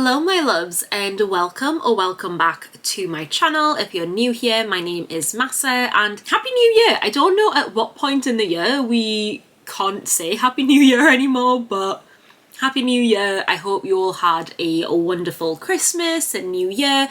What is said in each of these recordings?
Hello my loves and welcome or welcome back to my channel. If you're new here, my name is Mahsa and Happy New Year! I don't know at what point in the year we can't say Happy New Year anymore, but Happy New Year. I hope you all had a wonderful Christmas and New Year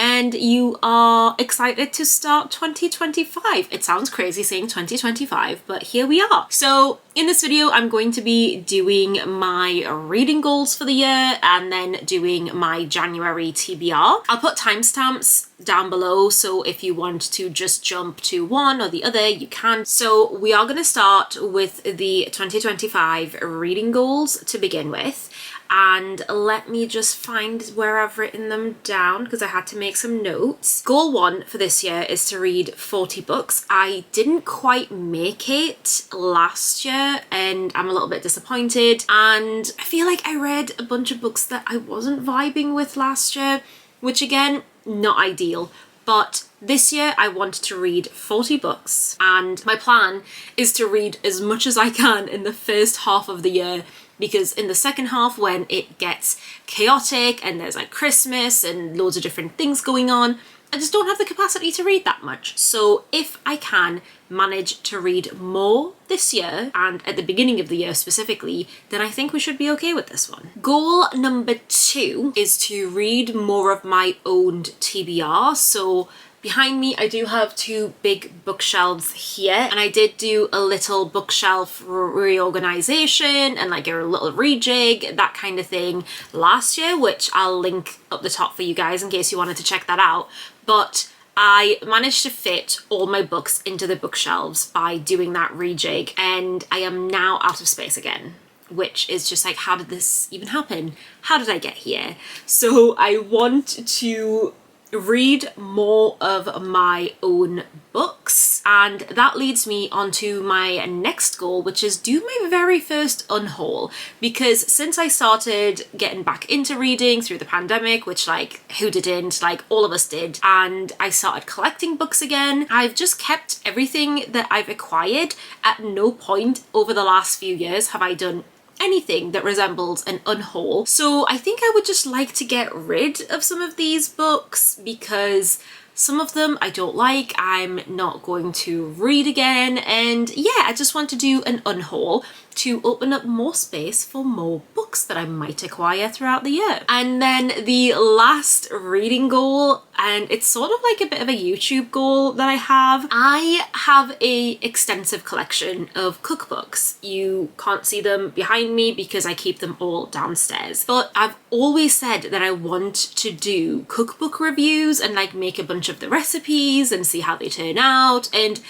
and you are excited to start 2025. It sounds crazy saying 2025, but here we are. So in this video, I'm going to be doing my reading goals for the year and then doing my January TBR. I'll put timestamps down below, so if you want to just jump to one or the other, you can. So we are going to start with the 2025 reading goals to begin with. And let me just find where I've written them down because I had to make some notes. Goal 1 for this year is to read 40 books. I didn't quite make it last year and I'm a little bit disappointed. And I feel like I read a bunch of books that I wasn't vibing with last year, which again, not ideal. But this year I want to read 40 books and my plan is to read as much as I can in the first half of the year, because in the second half, when it gets chaotic and there's like Christmas and loads of different things going on, I just don't have the capacity to read that much. So if I can manage to read more this year and at the beginning of the year specifically, then I think we should be okay with this one. Goal number 2 is to read more of my own TBR. So behind me, I do have 2 big bookshelves here, and I did do a little bookshelf reorganization and like a little rejig, that kind of thing last year, which I'll link up the top for you guys in case you wanted to check that out. But I managed to fit all my books into the bookshelves by doing that rejig, and I am now out of space again, which is just like, how did this even happen? How did I get here? So I want to read more of my own books, and that leads me on to my next goal, which is do my very first unhaul, because since I started getting back into reading through the pandemic, which like who didn't, like all of us did, and I started collecting books again, I've just kept everything that I've acquired. At no point over the last few years have I done anything that resembles an unhaul. So I think I would just like to get rid of some of these books because some of them I don't like, I'm not going to read again, and yeah, I just want to do an unhaul to open up more space for more books that I might acquire throughout the year. And then the last reading goal, and it's sort of like a bit of a YouTube goal that I have a extensive collection of cookbooks. You can't see them behind me because I keep them all downstairs, but I've always said that I want to do cookbook reviews and like make a bunch of the recipes and see how they turn out, and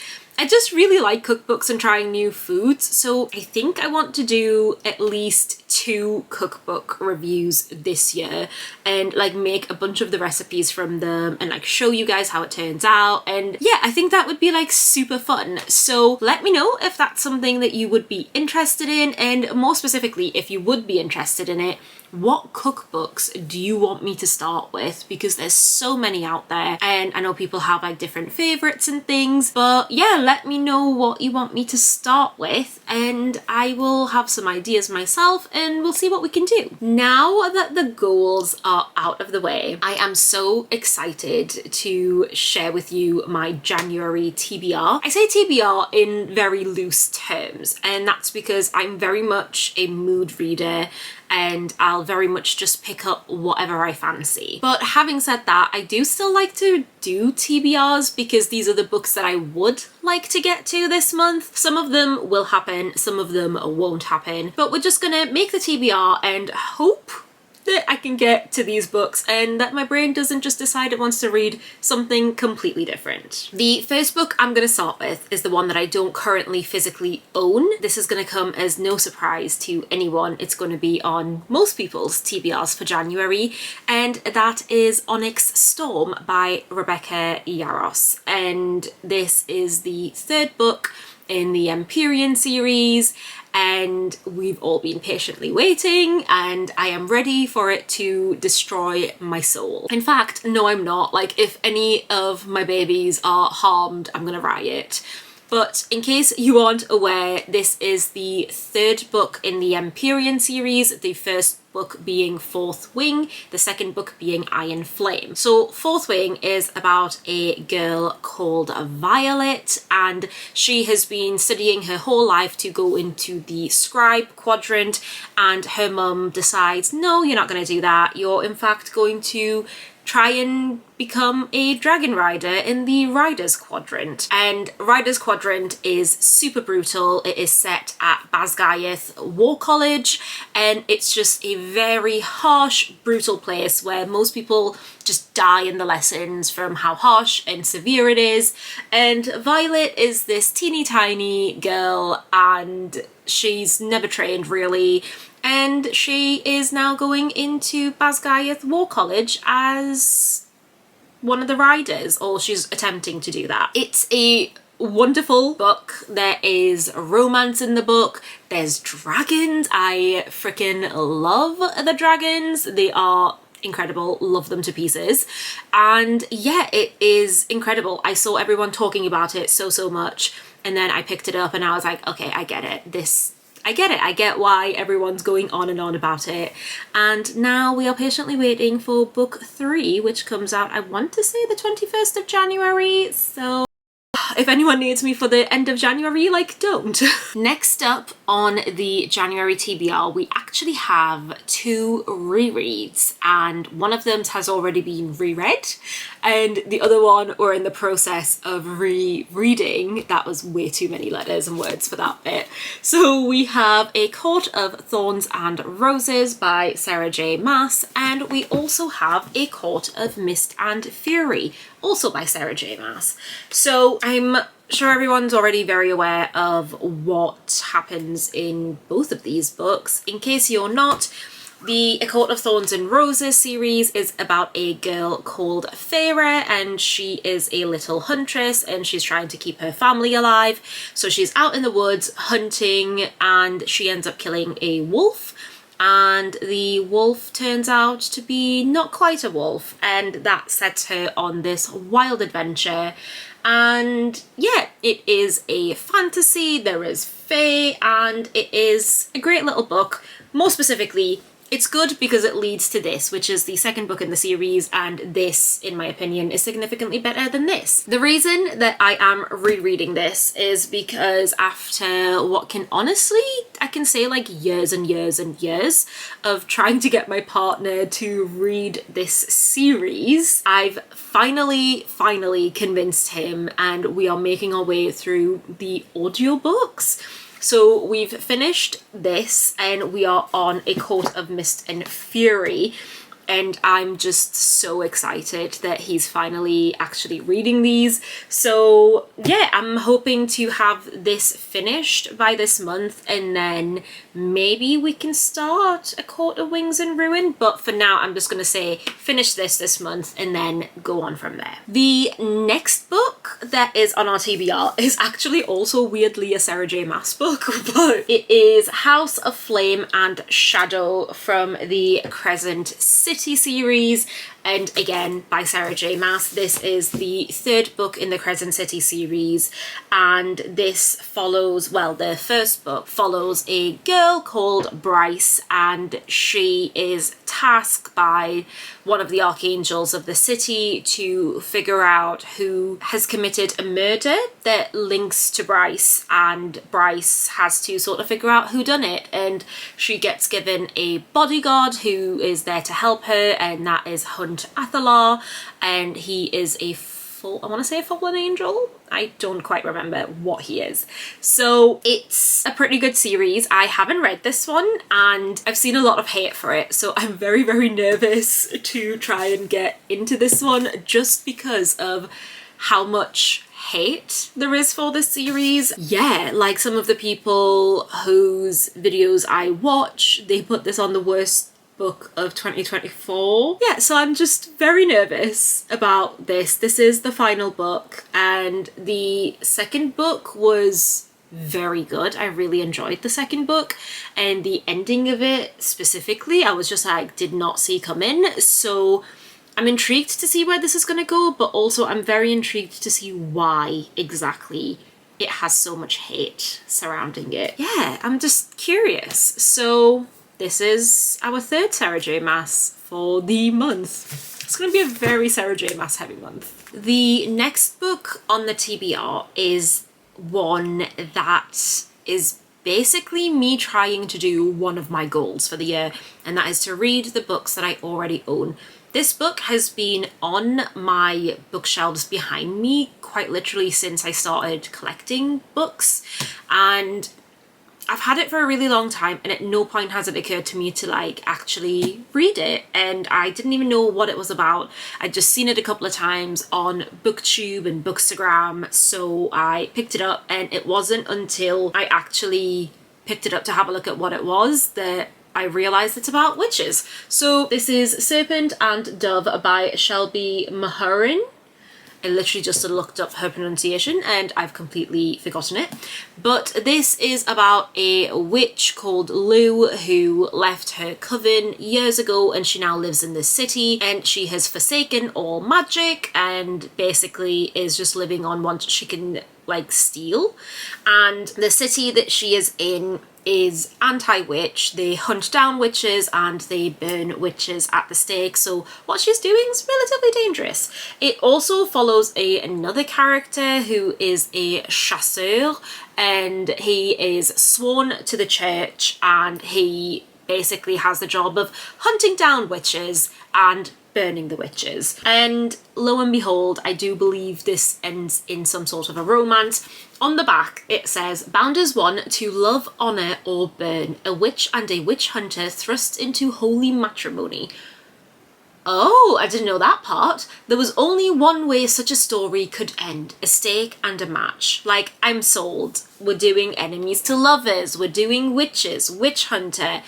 I just really like cookbooks and trying new foods, so I think I want to do at least 2 cookbook reviews this year and like make a bunch of the recipes from them and like show you guys how it turns out. And yeah, I think that would be like super fun. So let me know if that's something that you would be interested in, and more specifically, if you would be interested in it, what cookbooks do you want me to start with? Because there's so many out there and I know people have like different favorites and things, but yeah, let me know what you want me to start with and I will have some ideas myself and we'll see what we can do. Now that the goals are out of the way, I am so excited to share with you my January TBR. I say TBR in very loose terms, and that's because I'm very much a mood reader and I'll very much just pick up whatever I fancy. But having said that, I do still like to do TBRs because these are the books that I would like to get to this month. Some of them will happen, some of them won't happen, but we're just gonna make the TBR and hope that I can get to these books and that my brain doesn't just decide it wants to read something completely different. The first book I'm going to start with is the one that I don't currently physically own. This is going to come as no surprise to anyone. It's going to be on most people's TBRs for January, and that is Onyx Storm by Rebecca Yarros. And this is the 3rd book in the Empyrean series, and we've all been patiently waiting and I am ready for it to destroy my soul. In fact, no I'm not. Like if any of my babies are harmed, I'm gonna riot. But in case you aren't aware, this is the third book in the Empyrean series, the first book being Fourth Wing, the second book being Iron Flame. So Fourth Wing is about a girl called Violet, and she has been studying her whole life to go into the scribe quadrant, and her mum decides, no, you're not going to do that. You're in fact going to try and become a dragon rider in the Riders Quadrant. And Riders Quadrant is super brutal. It is set at Basgayath War College, and it's just a very harsh, brutal place where most people just die in the lessons from how harsh and severe it is. And Violet is this teeny tiny girl, and she's never trained really, and she is now going into Basgayath War College as one of the riders, or she's attempting to do that. It's a wonderful book. There is romance in the book. There's dragons. I freaking love the dragons. They are incredible, love them to pieces. And yeah, it is incredible. I saw everyone talking about it so much, and then I picked it up and I was like, okay, I get it. I get it. I get why everyone's going on and on about it. And now we are patiently waiting for book 3, which comes out, I want to say, the 21st of January. So if anyone needs me for the end of January, like, don't. Next up on the January TBR, we actually have 2 rereads, and one of them has already been reread, and the other one we're in the process of rereading. That was way too many letters and words for that bit. So we have A Court of Thorns and Roses by Sarah J. Maas, and we also have A Court of Mist and Fury, also by Sarah J. Maas. So I'm sure everyone's already very aware of what happens in both of these books. In case you're not, the A Court of Thorns and Roses series is about a girl called Feyre, and she is a little huntress and she's trying to keep her family alive. So she's out in the woods hunting, and she ends up killing a wolf. And the wolf turns out to be not quite a wolf, and that sets her on this wild adventure. And yeah, it is a fantasy, there is fae, and it is a great little book. More specifically, it's good because it leads to this, which is the second book in the series, and this, in my opinion, is significantly better than this. The reason that I am rereading this is because after what can honestly, I can say like years and years and years of trying to get my partner to read this series, I've finally convinced him, and we are making our way through the audiobooks. So we've finished this and we are on A Court of Mist and Fury, and I'm just so excited that he's finally actually reading these. So yeah, I'm hoping to have this finished by this month, and then maybe we can start A Court of Wings and Ruin. But for now, I'm just going to say finish this month and then go on from there. The next book that is on our TBR is actually also weirdly a Sarah J. Maas book, but it is House of Flame and Shadow from the Crescent City series, and again by Sarah J. Maas. This is the third book in the Crescent City series, and this follows, well, the first book follows a girl called Bryce, and she is tasked by one of the archangels of the city to figure out who has committed a murder that links to Bryce, and Bryce has to sort of figure out who done it, and she gets given a bodyguard who is there to help her, and that is Hunt Athalar, and he is a I want to say a fallen angel. I don't quite remember what he is. So it's a pretty good series. I haven't read this one and I've seen a lot of hate for it, so I'm very nervous to try and get into this one, just because of how much hate there is for this series. Yeah, like some of the people whose videos I watch, they put this on the worst book of 2024. Yeah, so I'm just very nervous about this. This is the final book, and the second book was very good. I really enjoyed the second book, and the ending of it specifically, I was just like, did not see coming. So I'm intrigued to see where this is going to go, but also I'm very intrigued to see why exactly it has so much hate surrounding it. Yeah, I'm just curious. So this is our third Sarah J Maas for the month. It's going to be a very Sarah J Maas heavy month. The next book on the TBR is one that is basically me trying to do one of my goals for the year, and that is to read the books that I already own. This book has been on my bookshelves behind me quite literally since I started collecting books, and I've had it for a really long time, and at no point has it occurred to me to like actually read it, and I didn't even know what it was about. I'd just seen it a couple of times on BookTube and Bookstagram, so I picked it up, and it wasn't until I actually picked it up to have a look at what it was that I realised it's about witches. So this is Serpent and Dove by Shelby Mahary. I literally just looked up her pronunciation and I've completely forgotten it. But this is about a witch called Lou who left her coven years ago, and she now lives in this city, and she has forsaken all magic and basically is just living on what she can like steal. And the city that she is in is anti-witch. They hunt down witches and they burn witches at the stake, so what she's doing is relatively dangerous. It also follows another character who is a chasseur, and he is sworn to the church, and he basically has the job of hunting down witches and burning the witches. And lo and behold, I do believe this ends in some sort of a romance. On the back it says, bound as one to love, honour or burn, a witch and a witch hunter thrust into holy matrimony. Oh, I didn't know that part. There was only one way such a story could end, a stake and a match. Like, I'm sold. We're doing enemies to lovers, we're doing witches, witch hunter.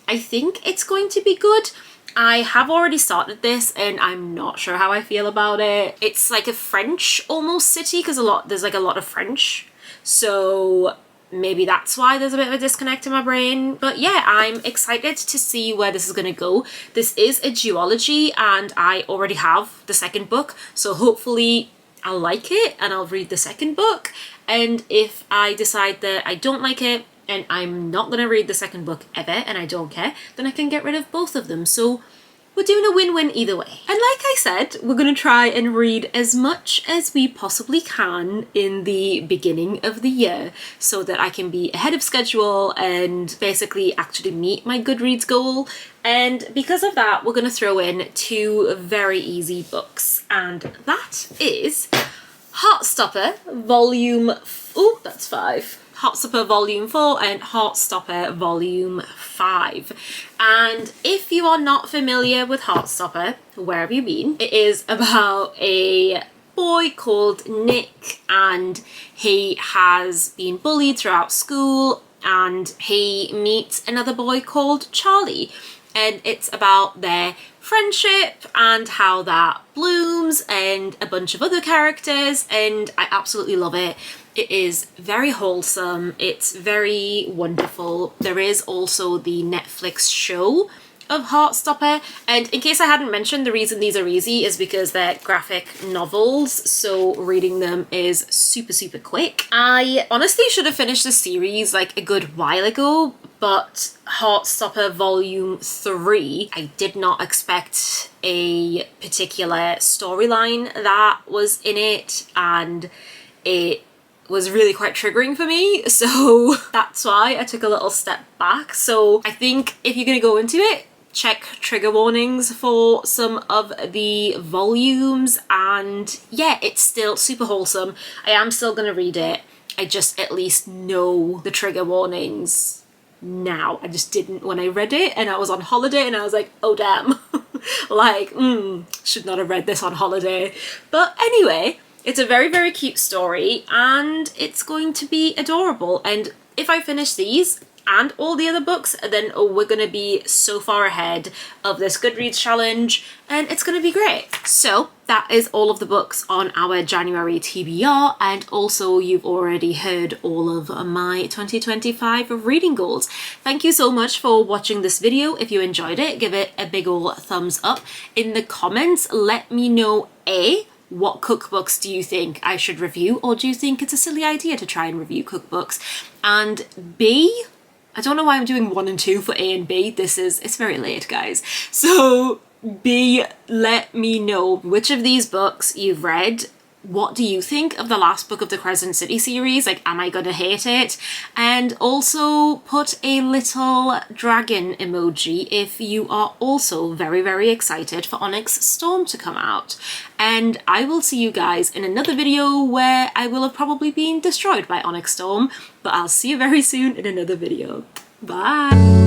I think it's going to be good. I have already started this and I'm not sure how I feel about it. It's like a French almost city because there's like a lot of French. So maybe that's why there's a bit of a disconnect in my brain. But yeah, I'm excited to see where this is going to go. This is a duology and I already have the second book. So hopefully I'll like it and I'll read the second book. And if I decide that I don't like it, and I'm not going to read the second book ever, and I don't care, then I can get rid of both of them. So we're doing a win-win either way. And like I said, we're going to try and read as much as we possibly can in the beginning of the year so that I can be ahead of schedule and basically actually meet my Goodreads goal. And because of that, we're going to throw in two very easy books. And that is Heartstopper Volume... Oh, that's 5. Heartstopper Volume 4 and Heartstopper Volume 5. And if you are not familiar with Heartstopper, where have you been? It is about a boy called Nick, and he has been bullied throughout school, and he meets another boy called Charlie, and it's about their friendship and how that blooms and a bunch of other characters, and I absolutely love it. It is very wholesome, it's very wonderful. There is also the Netflix show of Heartstopper, and in case I hadn't mentioned, the reason these are easy is because they're graphic novels, so reading them is super quick. I honestly should have finished the series like a good while ago, but Heartstopper Volume 3, I did not expect a particular storyline that was in it, and it was really quite triggering for me, so that's why I took a little step back. So I think if you're gonna go into it, check trigger warnings for some of the volumes, and yeah, it's still super wholesome. I am still gonna read it. I just at least know the trigger warnings now. I just didn't when I read it and I was on holiday and I was like, oh damn, like, should not have read this on holiday. But anyway, it's a very cute story and it's going to be adorable. And if I finish these and all the other books, then we're going to be so far ahead of this Goodreads challenge and it's going to be great. So that is all of the books on our January TBR, and also you've already heard all of my 2025 reading goals. Thank you so much for watching this video. If you enjoyed it, give it a big ol' thumbs up. In the comments, let me know what cookbooks do you think I should review, or do you think it's a silly idea to try and review cookbooks? And B, I don't know why I'm doing 1 and 2 for A and B. It's very late, guys. So B, let me know which of these books you've read. What do you think of the last book of the Crescent City series? Like, am I gonna hate it? And also put a little dragon emoji if you are also very, very excited for Onyx Storm to come out. And I will see you guys in another video where I will have probably been destroyed by Onyx Storm, but I'll see you very soon in another video. Bye!